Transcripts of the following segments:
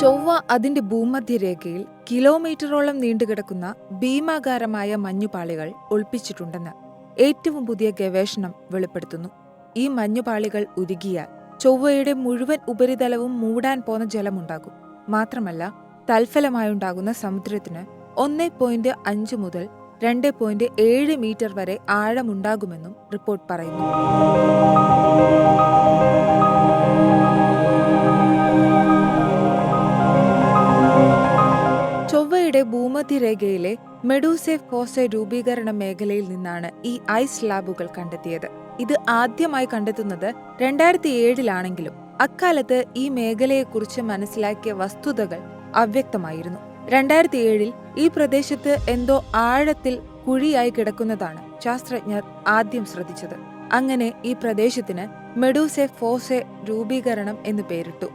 ചൊവ്വ അതിന്റെ ഭൂമധ്യരേഖയിൽ കിലോമീറ്ററോളം നീണ്ടുകിടക്കുന്ന ഭീമാകാരമായ മഞ്ഞുപാളികൾ ഒളിപ്പിച്ചിട്ടുണ്ടെന്ന് ഏറ്റവും പുതിയ ഗവേഷണം വെളിപ്പെടുത്തുന്നു. ഈ മഞ്ഞുപാളികൾ ഉരുകിയാൽ ചൊവ്വയുടെ മുഴുവൻ ഉപരിതലവും മൂടാൻ പോന്ന ജലമുണ്ടാകും. മാത്രമല്ല, തൽഫലമായുണ്ടാകുന്ന സമുദ്രത്തിന് 1.5 മുതൽ 2.7 മീറ്റർ വരെ ആഴമുണ്ടാകുമെന്നും റിപ്പോർട്ട് പറയുന്നു. ചൊവ്വയുടെ ഭൂമധ്യരേഖയിലെ മെഡൂസെ ഫോസെ രൂപീകരണ മേഖലയിൽ നിന്നാണ് ഈ ഐസ് സ്ലാബുകൾ കണ്ടെത്തിയത്. ഇത് ആദ്യമായി കണ്ടെത്തുന്നത് 2007-ലാണെങ്കിലും അക്കാലത്ത് ഈ മേഖലയെക്കുറിച്ച് മനസ്സിലാക്കിയ വസ്തുതകൾ അവ്യക്തമായിരുന്നു. 2007-ൽ ഈ പ്രദേശത്ത് എന്തോ ആഴത്തിൽ കുഴിയായി കിടക്കുന്നതാണ് ശാസ്ത്രജ്ഞർ ആദ്യം ശ്രദ്ധിച്ചത്. അങ്ങനെ ഈ പ്രദേശത്തിന് മെഡൂസെ ഫോസെ രൂപീകരണം എന്ന് പേരിട്ടു.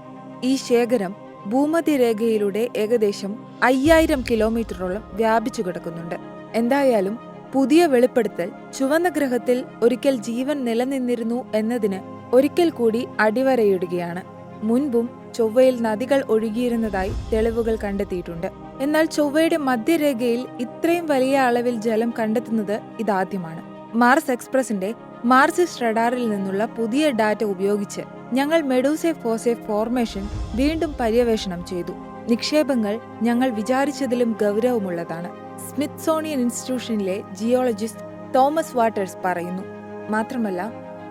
ഈ ശേഖരം ഭൂമധ്യരേഖയിലൂടെ ഏകദേശം 5000 കിലോമീറ്ററോളം വ്യാപിച്ചു കിടക്കുന്നുണ്ട്. എന്തായാലും പുതിയ വെളിപ്പെടുത്തൽ ചുവന്ന ഗ്രഹത്തിൽ ഒരിക്കൽ ജീവൻ നിലനിന്നിരുന്നു എന്നതിന് ഒരിക്കൽ കൂടി അടിവരയിടുകയാണ്. മുൻപും ചൊവ്വയിൽ നദികൾ ഒഴുകിയിരുന്നതായി തെളിവുകൾ കണ്ടെത്തിയിട്ടുണ്ട്. എന്നാൽ ചൊവ്വയുടെ മധ്യരേഖയിൽ ഇത്രയും വലിയ അളവിൽ ജലം കണ്ടെത്തുന്നത് ഇതാദ്യമാണ്. മാർസ് എക്സ്പ്രസിന്റെ മാർസിസ് റഡാറിൽ നിന്നുള്ള പുതിയ ഡാറ്റ ഉപയോഗിച്ച് ഞങ്ങൾ മെഡൂസെ ഫോസെ ഫോർമേഷൻ വീണ്ടും പര്യവേഷണം ചെയ്തു. നിക്ഷേപങ്ങൾ ഞങ്ങൾ വിചാരിച്ചതിലും ഗൗരവമുള്ളതാണ്, സ്മിത്സോണിയൻ ഇൻസ്റ്റിറ്റ്യൂഷനിലെ ജിയോളജിസ്റ്റ് തോമസ് വാട്ടേഴ്സ് പറയുന്നു. മാത്രമല്ല,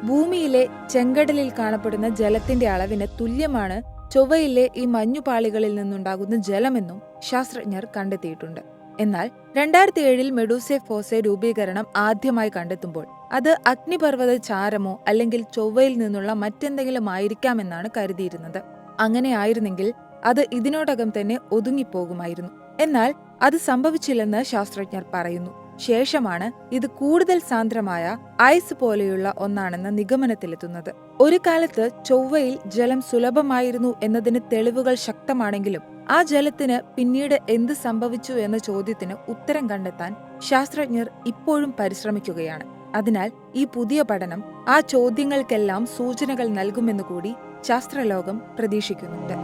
ഭൂമിയിലെ ചെങ്കടലിൽ കാണപ്പെടുന്ന ജലത്തിന്റെ അളവിന് തുല്യമാണ് ചൊവ്വയിലെ ഈ മഞ്ഞുപാളികളിൽ നിന്നുണ്ടാകുന്ന ജലമെന്നും ശാസ്ത്രജ്ഞർ കണ്ടെത്തിയിട്ടുണ്ട്. എന്നാൽ 2007-ൽ മെഡൂസെ ഫോസെ രൂപീകരണം ആദ്യമായി കണ്ടെത്തുമ്പോൾ അത് അഗ്നിപർവ്വത ചാരമോ അല്ലെങ്കിൽ ചൊവ്വയിൽ നിന്നുള്ള മറ്റെന്തെങ്കിലും ആയിരിക്കാമെന്നാണ് കരുതിയിരുന്നത്. അങ്ങനെ ആയിരുന്നെങ്കിൽ അത് ഇതിനോടകം തന്നെ ഒതുങ്ങിപ്പോകുമായിരുന്നു. എന്നാൽ അത് സംഭവിച്ചില്ലെന്ന് ശാസ്ത്രജ്ഞർ പറയുന്നു. ശേഷമാണ് ഇത് കൂടുതൽ സാന്ദ്രമായ ഐസ് പോലെയുള്ള ഒന്നാണെന്ന നിഗമനത്തിലെത്തുന്നത്. ഒരു കാലത്ത് ചൊവ്വയിൽ ജലം സുലഭമായിരുന്നു എന്നതിന് തെളിവുകൾ ശക്തമാണെങ്കിലും ആ ജലത്തിന് പിന്നീട് എന്ത് സംഭവിച്ചു എന്ന ചോദ്യത്തിന് ഉത്തരം കണ്ടെത്താൻ ശാസ്ത്രജ്ഞർ ഇപ്പോഴും പരിശ്രമിക്കുകയാണ്. അതിനാൽ ഈ പുതിയ പഠനം ആ ചോദ്യങ്ങൾക്കെല്ലാം സൂചനകൾ നൽകുമെന്നുകൂടി ശാസ്ത്രലോകം പ്രതീക്ഷിക്കുന്നുണ്ട്.